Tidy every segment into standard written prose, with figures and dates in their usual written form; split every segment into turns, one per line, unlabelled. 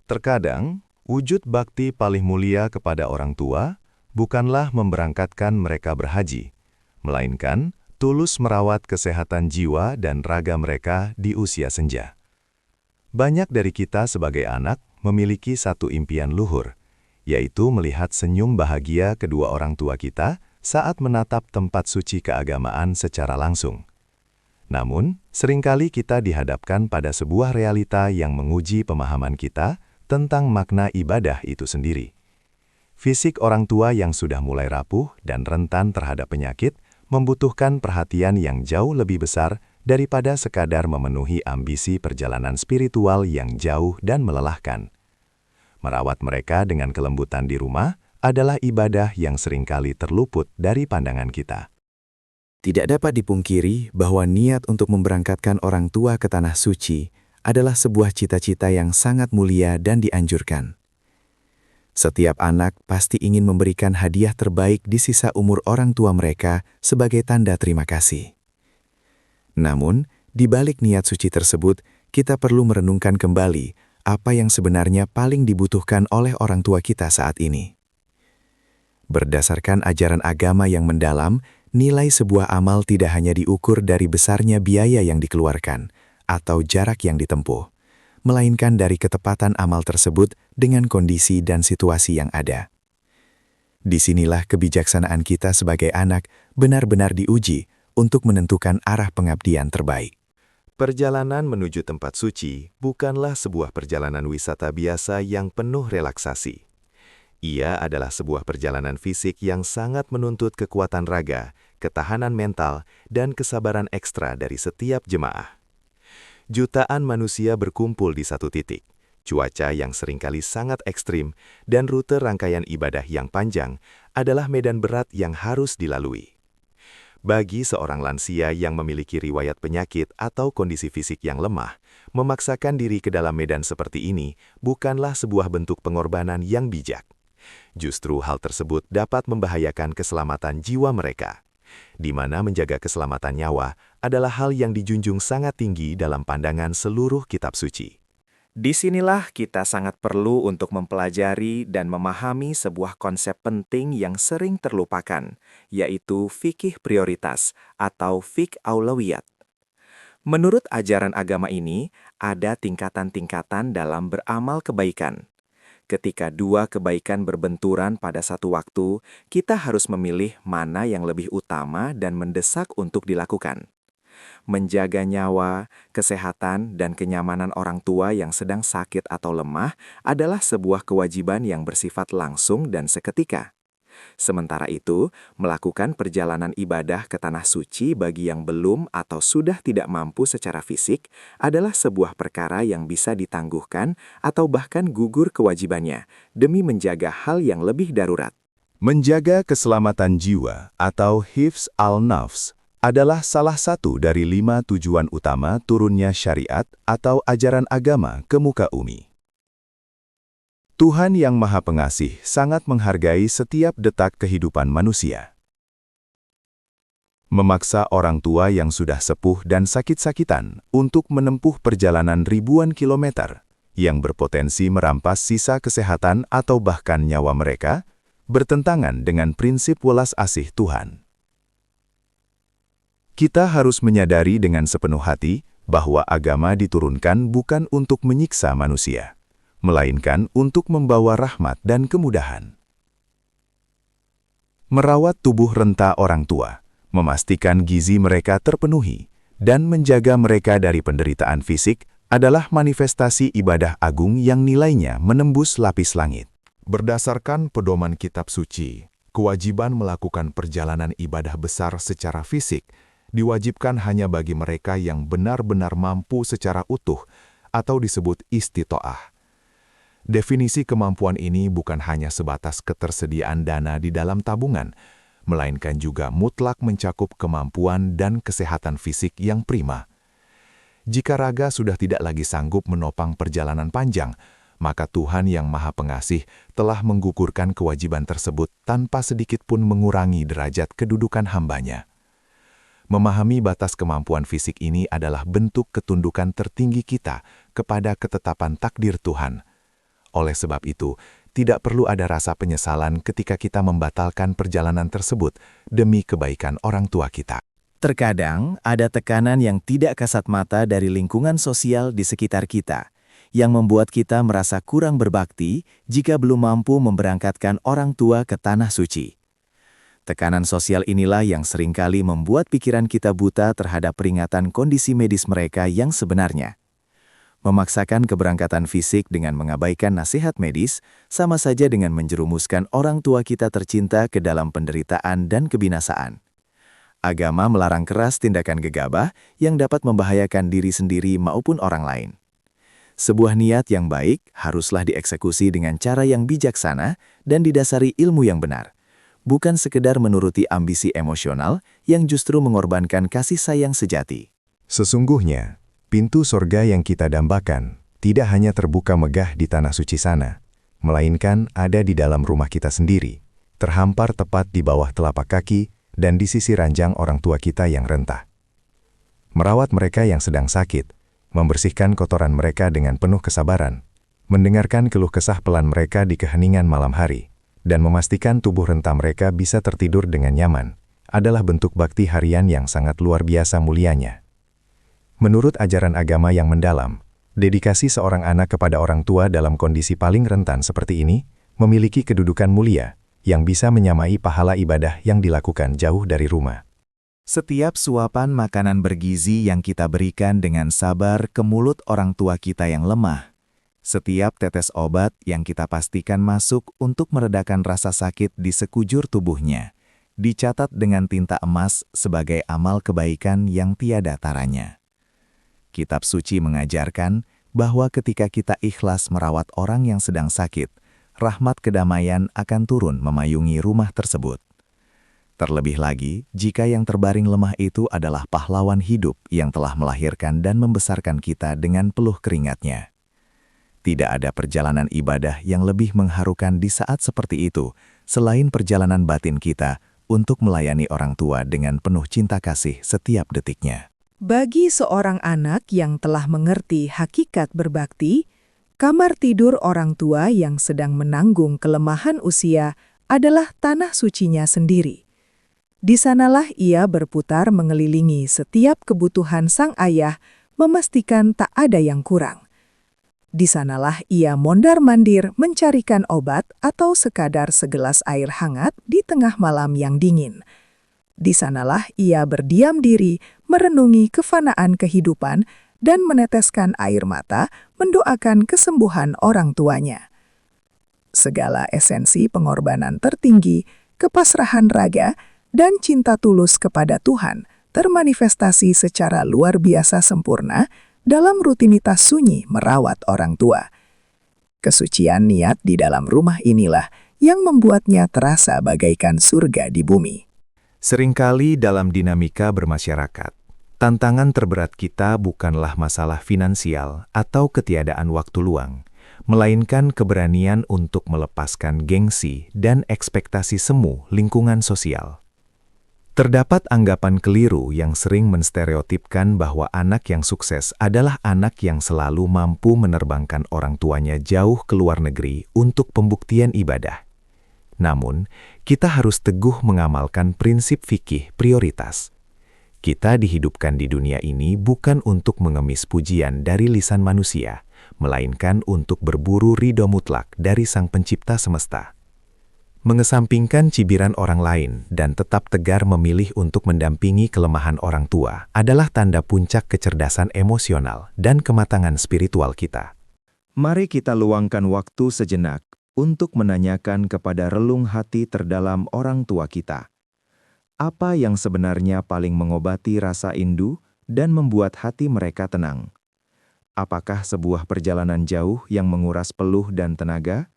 Terkadang, wujud bakti paling mulia kepada orang tua bukanlah memberangkatkan mereka berhaji, melainkan tulus merawat kesehatan jiwa dan raga mereka di usia senja. Banyak dari kita sebagai anak memiliki satu impian luhur, yaitu melihat senyum bahagia kedua orang tua kita saat menatap tempat suci keagamaan secara langsung. Namun, seringkali kita dihadapkan pada sebuah realita yang menguji pemahaman kita tentang makna ibadah itu sendiri. Fisik orang tua yang sudah mulai rapuh dan rentan terhadap penyakit membutuhkan perhatian yang jauh lebih besar daripada sekadar memenuhi ambisi perjalanan spiritual yang jauh dan melelahkan. Merawat mereka dengan kelembutan di rumah adalah ibadah yang seringkali terluput dari pandangan kita.
Tidak dapat dipungkiri bahwa niat untuk memberangkatkan orang tua ke tanah suci adalah sebuah cita-cita yang sangat mulia dan dianjurkan. Setiap anak pasti ingin memberikan hadiah terbaik di sisa umur orang tua mereka sebagai tanda terima kasih. Namun, di balik niat suci tersebut, kita perlu merenungkan kembali apa yang sebenarnya paling dibutuhkan oleh orang tua kita saat ini. Berdasarkan ajaran agama yang mendalam, nilai sebuah amal tidak hanya diukur dari besarnya biaya yang dikeluarkan atau jarak yang ditempuh, melainkan dari ketepatan amal tersebut dengan kondisi dan situasi yang ada. Disinilah kebijaksanaan kita sebagai anak benar-benar diuji untuk menentukan arah pengabdian terbaik.
Perjalanan menuju tempat suci bukanlah sebuah perjalanan wisata biasa yang penuh relaksasi. Ia adalah sebuah perjalanan fisik yang sangat menuntut kekuatan raga, ketahanan mental, dan kesabaran ekstra dari setiap jemaah. Jutaan manusia berkumpul di satu titik, cuaca yang seringkali sangat ekstrim, dan rute rangkaian ibadah yang panjang adalah medan berat yang harus dilalui. Bagi seorang lansia yang memiliki riwayat penyakit atau kondisi fisik yang lemah, memaksakan diri ke dalam medan seperti ini bukanlah sebuah bentuk pengorbanan yang bijak. Justru hal tersebut dapat membahayakan keselamatan jiwa mereka, di mana menjaga keselamatan nyawa adalah hal yang dijunjung sangat tinggi dalam pandangan seluruh kitab suci.
Disinilah kita sangat perlu untuk mempelajari dan memahami sebuah konsep penting yang sering terlupakan, yaitu fikih prioritas atau fiqh aulawiyat. Menurut ajaran agama ini, ada tingkatan-tingkatan dalam beramal kebaikan. Ketika dua kebaikan berbenturan pada satu waktu, kita harus memilih mana yang lebih utama dan mendesak untuk dilakukan. Menjaga nyawa, kesehatan, dan kenyamanan orang tua yang sedang sakit atau lemah adalah sebuah kewajiban yang bersifat langsung dan seketika. Sementara itu, melakukan perjalanan ibadah ke tanah suci bagi yang belum atau sudah tidak mampu secara fisik adalah sebuah perkara yang bisa ditangguhkan atau bahkan gugur kewajibannya demi menjaga hal yang lebih darurat.
Menjaga keselamatan jiwa atau hifz al-nafs adalah salah satu dari 5 tujuan utama turunnya syariat atau ajaran agama ke muka bumi. Tuhan yang Maha Pengasih sangat menghargai setiap detak kehidupan manusia. Memaksa orang tua yang sudah sepuh dan sakit-sakitan untuk menempuh perjalanan ribuan kilometer yang berpotensi merampas sisa kesehatan atau bahkan nyawa mereka, bertentangan dengan prinsip welas asih Tuhan. Kita harus menyadari dengan sepenuh hati bahwa agama diturunkan bukan untuk menyiksa manusia, melainkan untuk membawa rahmat dan kemudahan. Merawat tubuh renta orang tua, memastikan gizi mereka terpenuhi, dan menjaga mereka dari penderitaan fisik adalah manifestasi ibadah agung yang nilainya menembus lapis langit.
Berdasarkan pedoman kitab suci, kewajiban melakukan perjalanan ibadah besar secara fisik diwajibkan hanya bagi mereka yang benar-benar mampu secara utuh atau disebut istitoah. Definisi kemampuan ini bukan hanya sebatas ketersediaan dana di dalam tabungan, melainkan juga mutlak mencakup kemampuan dan kesehatan fisik yang prima. Jika raga sudah tidak lagi sanggup menopang perjalanan panjang, maka Tuhan yang Maha Pengasih telah menggugurkan kewajiban tersebut tanpa sedikit pun mengurangi derajat kedudukan hambanya. Memahami batas kemampuan fisik ini adalah bentuk ketundukan tertinggi kita kepada ketetapan takdir Tuhan. Oleh sebab itu, tidak perlu ada rasa penyesalan ketika kita membatalkan perjalanan tersebut demi kebaikan orang tua kita.
Terkadang ada tekanan yang tidak kasat mata dari lingkungan sosial di sekitar kita, yang membuat kita merasa kurang berbakti jika belum mampu memberangkatkan orang tua ke tanah suci. Tekanan sosial inilah yang seringkali membuat pikiran kita buta terhadap peringatan kondisi medis mereka yang sebenarnya. Memaksakan keberangkatan fisik dengan mengabaikan nasihat medis sama saja dengan menjerumuskan orang tua kita tercinta ke dalam penderitaan dan kebinasaan. Agama melarang keras tindakan gegabah yang dapat membahayakan diri sendiri maupun orang lain. Sebuah niat yang baik haruslah dieksekusi dengan cara yang bijaksana dan didasari ilmu yang benar, bukan sekedar menuruti ambisi emosional yang justru mengorbankan kasih sayang sejati.
Sesungguhnya, pintu surga yang kita dambakan tidak hanya terbuka megah di tanah suci sana, melainkan ada di dalam rumah kita sendiri, terhampar tepat di bawah telapak kaki dan di sisi ranjang orang tua kita yang rentah. Merawat mereka yang sedang sakit, membersihkan kotoran mereka dengan penuh kesabaran, mendengarkan keluh kesah pelan mereka di keheningan malam hari, dan memastikan tubuh renta mereka bisa tertidur dengan nyaman, adalah bentuk bakti harian yang sangat luar biasa mulianya. Menurut ajaran agama yang mendalam, dedikasi seorang anak kepada orang tua dalam kondisi paling rentan seperti ini memiliki kedudukan mulia yang bisa menyamai pahala ibadah yang dilakukan jauh dari rumah.
Setiap suapan makanan bergizi yang kita berikan dengan sabar ke mulut orang tua kita yang lemah, setiap tetes obat yang kita pastikan masuk untuk meredakan rasa sakit di sekujur tubuhnya, dicatat dengan tinta emas sebagai amal kebaikan yang tiada taranya. Kitab suci mengajarkan bahwa ketika kita ikhlas merawat orang yang sedang sakit, rahmat kedamaian akan turun memayungi rumah tersebut. Terlebih lagi, jika yang terbaring lemah itu adalah pahlawan hidup yang telah melahirkan dan membesarkan kita dengan peluh keringatnya. Tidak ada perjalanan ibadah yang lebih mengharukan di saat seperti itu, selain perjalanan batin kita untuk melayani orang tua dengan penuh cinta kasih setiap detiknya.
Bagi seorang anak yang telah mengerti hakikat berbakti, kamar tidur orang tua yang sedang menanggung kelemahan usia adalah tanah sucinya sendiri. Di sanalah ia berputar mengelilingi setiap kebutuhan sang ayah, memastikan tak ada yang kurang. Di sanalah ia mondar-mandir mencarikan obat atau sekadar segelas air hangat di tengah malam yang dingin. Di sanalah ia berdiam diri, merenungi kefanaan kehidupan, dan meneteskan air mata mendoakan kesembuhan orang tuanya. Segala esensi pengorbanan tertinggi, kepasrahan raga, dan cinta tulus kepada Tuhan termanifestasi secara luar biasa sempurna dalam rutinitas sunyi merawat orang tua. Kesucian niat di dalam rumah inilah yang membuatnya terasa bagaikan surga di bumi.
Seringkali dalam dinamika bermasyarakat, tantangan terberat kita bukanlah masalah finansial atau ketiadaan waktu luang, melainkan keberanian untuk melepaskan gengsi dan ekspektasi semu lingkungan sosial. Terdapat anggapan keliru yang sering menstereotipkan bahwa anak yang sukses adalah anak yang selalu mampu menerbangkan orang tuanya jauh ke luar negeri untuk pembuktian ibadah. Namun, kita harus teguh mengamalkan prinsip fikih prioritas. Kita dihidupkan di dunia ini bukan untuk mengemis pujian dari lisan manusia, melainkan untuk berburu ridho mutlak dari Sang Pencipta semesta. Mengesampingkan cibiran orang lain dan tetap tegar memilih untuk mendampingi kelemahan orang tua adalah tanda puncak kecerdasan emosional dan kematangan spiritual kita. Mari kita luangkan waktu sejenak untuk menanyakan kepada relung hati terdalam orang tua kita. Apa yang sebenarnya paling mengobati rasa indu dan membuat hati mereka tenang? Apakah sebuah perjalanan jauh yang menguras peluh dan tenaga?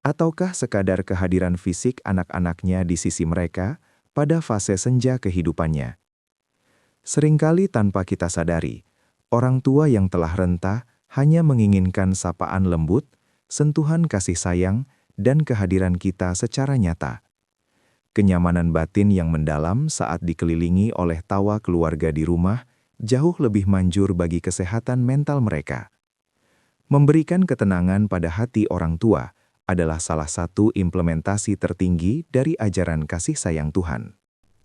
Ataukah sekadar kehadiran fisik anak-anaknya di sisi mereka pada fase senja kehidupannya? Seringkali tanpa kita sadari, orang tua yang telah rentah hanya menginginkan sapaan lembut, sentuhan kasih sayang, dan kehadiran kita secara nyata. Kenyamanan batin yang mendalam saat dikelilingi oleh tawa keluarga di rumah jauh lebih manjur bagi kesehatan mental mereka. Memberikan ketenangan pada hati orang tua adalah salah satu implementasi tertinggi dari ajaran kasih sayang Tuhan.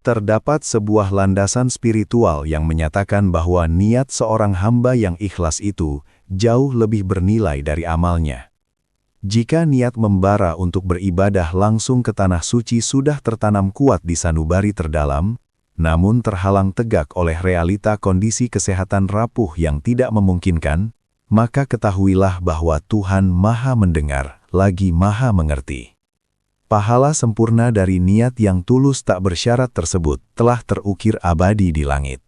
Terdapat sebuah landasan spiritual yang menyatakan bahwa niat seorang hamba yang ikhlas itu jauh lebih bernilai dari amalnya. Jika niat membara untuk beribadah langsung ke tanah suci sudah tertanam kuat di sanubari terdalam, namun terhalang tegak oleh realita kondisi kesehatan rapuh yang tidak memungkinkan, maka ketahuilah bahwa Tuhan Maha Mendengar, lagi Maha Mengerti. Pahala sempurna dari niat yang tulus tak bersyarat tersebut telah terukir abadi di langit.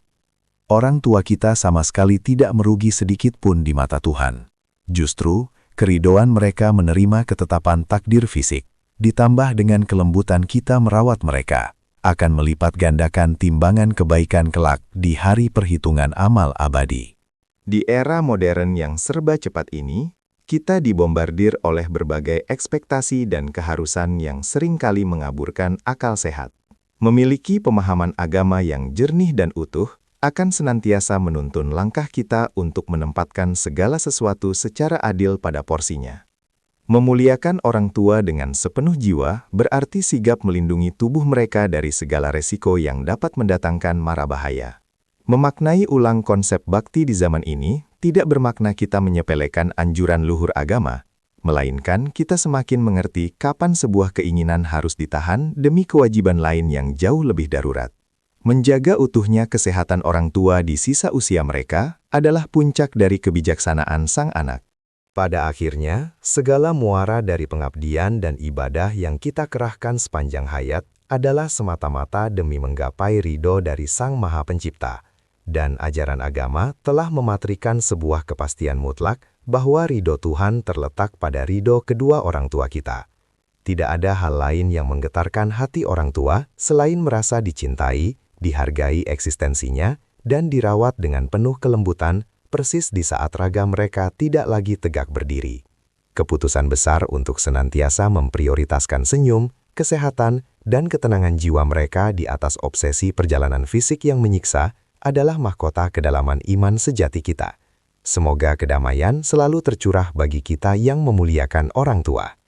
Orang tua kita sama sekali tidak merugi sedikit pun di mata Tuhan. Justru, keridoan mereka menerima ketetapan takdir fisik, ditambah dengan kelembutan kita merawat mereka, akan melipat gandakan timbangan kebaikan kelak di hari perhitungan amal abadi.
Di era modern yang serba cepat ini, kita dibombardir oleh berbagai ekspektasi dan keharusan yang seringkali mengaburkan akal sehat. Memiliki pemahaman agama yang jernih dan utuh akan senantiasa menuntun langkah kita untuk menempatkan segala sesuatu secara adil pada porsinya. Memuliakan orang tua dengan sepenuh jiwa berarti sigap melindungi tubuh mereka dari segala resiko yang dapat mendatangkan mara bahaya. Memaknai ulang konsep bakti di zaman ini tidak bermakna kita menyepelekan anjuran luhur agama, melainkan kita semakin mengerti kapan sebuah keinginan harus ditahan demi kewajiban lain yang jauh lebih darurat. Menjaga utuhnya kesehatan orang tua di sisa usia mereka adalah puncak dari kebijaksanaan sang anak.
Pada akhirnya, segala muara dari pengabdian dan ibadah yang kita kerahkan sepanjang hayat adalah semata-mata demi menggapai ridho dari Sang Maha Pencipta. Dan ajaran agama telah mematrikan sebuah kepastian mutlak bahwa ridho Tuhan terletak pada ridho kedua orang tua kita. Tidak ada hal lain yang menggetarkan hati orang tua selain merasa dicintai, dihargai eksistensinya, dan dirawat dengan penuh kelembutan persis di saat raga mereka tidak lagi tegak berdiri. Keputusan besar untuk senantiasa memprioritaskan senyum, kesehatan, dan ketenangan jiwa mereka di atas obsesi perjalanan fisik yang menyiksa adalah mahkota kedalaman iman sejati kita. Semoga kedamaian selalu tercurah bagi kita yang memuliakan orang tua.